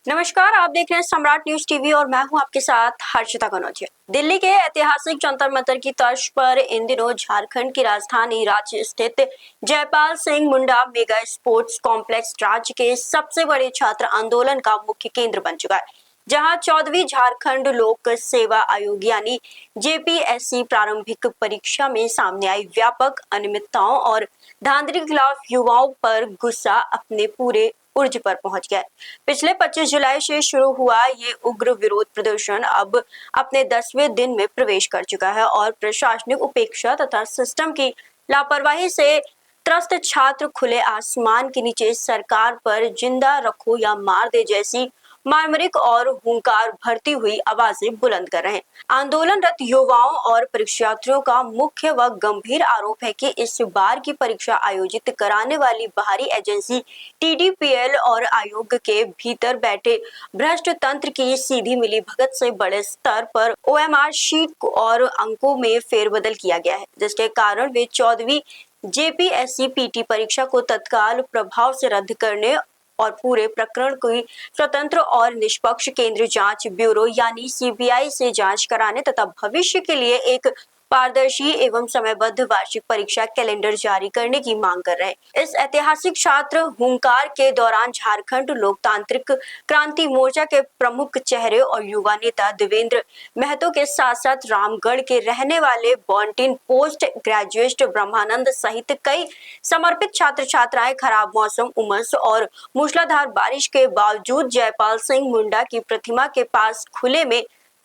नमस्कार, आप देख रहे हैं सम्राट न्यूज टीवी और मैं हूं आपके साथ हर्षिता कनौजिया। दिल्ली के ऐतिहासिक जंतर मंतर की तर्ज पर इन दिनों झारखंड की राजधानी रांची स्थित Jaipal Singh Munda mega sports complex राज्य के सबसे बड़े छात्र आंदोलन का मुख्य केंद्र बन चुका है, जहां 14वीं झारखंड लोक सेवा आयोग यानी जेपीएससी प्रारंभिक परीक्षा में सामने आई व्यापक अनियमितताओं और धांधली के खिलाफ युवाओं पर गुस्सा अपने पूरे उर्ज पर पहुंच गया है। पिछले 25 जुलाई से शुरू हुआ ये उग्र विरोध प्रदर्शन अब अपने 10वें दिन में प्रवेश कर चुका है और प्रशासनिक उपेक्षा तथा सिस्टम की लापरवाही से त्रस्त छात्र खुले आसमान के नीचे सरकार पर जिंदा रखो या मार दे जैसी मार्मिक और हुंकार भरती हुई आवाजें बुलंद कर रहे हैं। आंदोलनरत युवाओं और परीक्षार्थियों का मुख्य व गंभीर आरोप है कि इस बार की परीक्षा आयोजित कराने वाली बाहरी एजेंसी टीडीपीएल और आयोग के भीतर बैठे भ्रष्ट तंत्र की सीधी मिलीभगत से बड़े स्तर पर ओएमआर शीट और अंकों में फेरबदल किया गया है, जिसके कारण वे 14वीं जेपीएससी पीटी परीक्षा को तत्काल प्रभाव से रद्द करने और पूरे प्रकरण की स्वतंत्र और निष्पक्ष केंद्रीय जांच ब्यूरो यानी सीबीआई से जांच कराने तथा भविष्य के लिए एक पारदर्शी एवं समयबद्ध वार्षिक परीक्षा कैलेंडर जारी करने की मांग कर रहे हैं। इस ऐतिहासिक छात्र हुंकार के दौरान झारखंड लोकतांत्रिक क्रांति मोर्चा के प्रमुख चेहरे और युवा नेता देवेंद्र महतो के साथ साथ रामगढ़ के रहने वाले बॉन्टिन पोस्ट ग्रेजुएट ब्रह्मानंद सहित कई समर्पित छात्र छात्राएं खराब मौसम, उमस और मूसलाधार बारिश के बावजूद जयपाल सिंह मुंडा की प्रतिमा के पास खुले में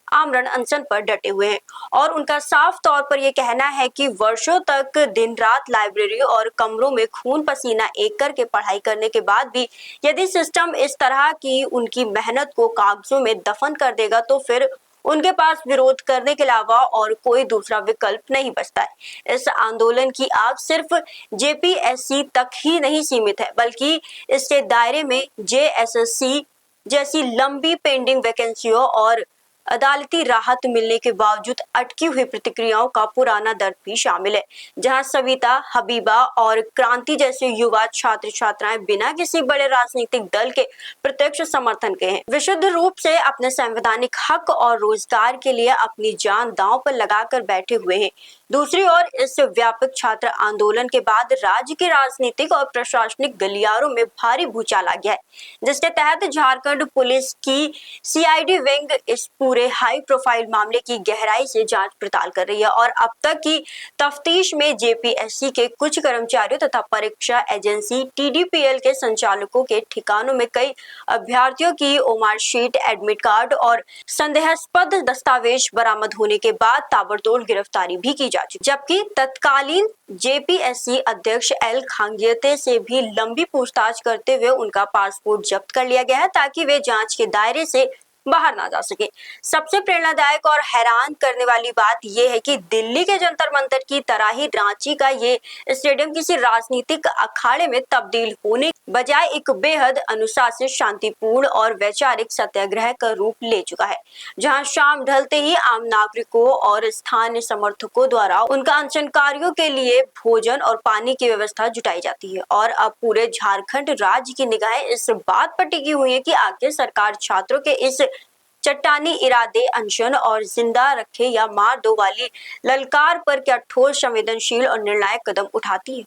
आमरण अनशन पर डटे हुए हैं और उनका साफ तौर पर यह कहना है कि वर्षों तक दिन रात लाइब्रेरी और कमरों में खून पसीना एक करके पढ़ाई करने के बाद भी यदि सिस्टम इस तरह की उनकी मेहनत को कागजों में दफन कर देगा तो फिर उनके पास विरोध करने के अलावा और कोई दूसरा विकल्प नहीं बचता है। इस आंदोलन की आग सिर्फ जेपीएससी तक ही नहीं सीमित है, बल्कि इसके दायरे में जेएसएससी जैसी लंबी पेंडिंग वैकेंसियों और अदालती राहत मिलने के बावजूद अटकी हुई प्रतिक्रियाओं का पुराना दर्द भी शामिल है, जहां सविता, हबीबा और क्रांति जैसे युवा छात्र छात्राएं बिना किसी बड़े राजनीतिक दल के प्रत्यक्ष समर्थन के हैं, विशुद्ध रूप से अपने संवैधानिक हक और रोजगार के लिए अपनी जान दांव पर लगाकर बैठे हुए हैं। दूसरी ओर इस व्यापक छात्र आंदोलन के बाद राज्य के राजनीतिक और प्रशासनिक गलियारों में भारी भूचाल आ गया है, जिसके तहत झारखंड पुलिस की सीआईडी विंग इस पूरे हाई प्रोफाइल मामले की गहराई से जांच पड़ताल कर रही है और अब तक की तफ्तीश में जेपीएससी के कुछ कर्मचारियों तथा परीक्षा एजेंसी टीडीपीएल के संचालकों के ठिकानों में कई अभ्यर्थियों की ओमार शीट, एडमिट कार्ड और संदेहास्पद दस्तावेज बरामद होने के बाद ताबड़तोड़ गिरफ्तारी भी की जा चुकी, जबकि तत्कालीन जेपीएससी अध्यक्ष एल खांगियते से भी लंबी पूछताछ करते हुए उनका पासपोर्ट जब्त कर लिया गया है ताकि वे जांच के दायरे से बाहर ना जा सके। सबसे प्रेरणादायक और हैरान करने वाली बात यह है कि दिल्ली के जंतर मंतर की तरह ही रांची का ये स्टेडियम किसी राजनीतिक अखाड़े में तब्दील होने बजाय एक बेहद अनुशासित, शांतिपूर्ण और वैचारिक सत्याग्रह का रूप ले चुका है, जहां शाम ढलते ही आम नागरिकों और स्थानीय समर्थकों द्वारा उनका अनशनकारियों के लिए भोजन और पानी की व्यवस्था जुटाई जाती है। और अब पूरे झारखंड राज्य की निगाहें इस बात पर टिकी हुई है कि आखिर सरकार छात्रों के इस चट्टानी इरादे, अनशन और जिंदा रखे या मार दो वाली ललकार पर क्या ठोस, संवेदनशील और निर्णायक कदम उठाती है।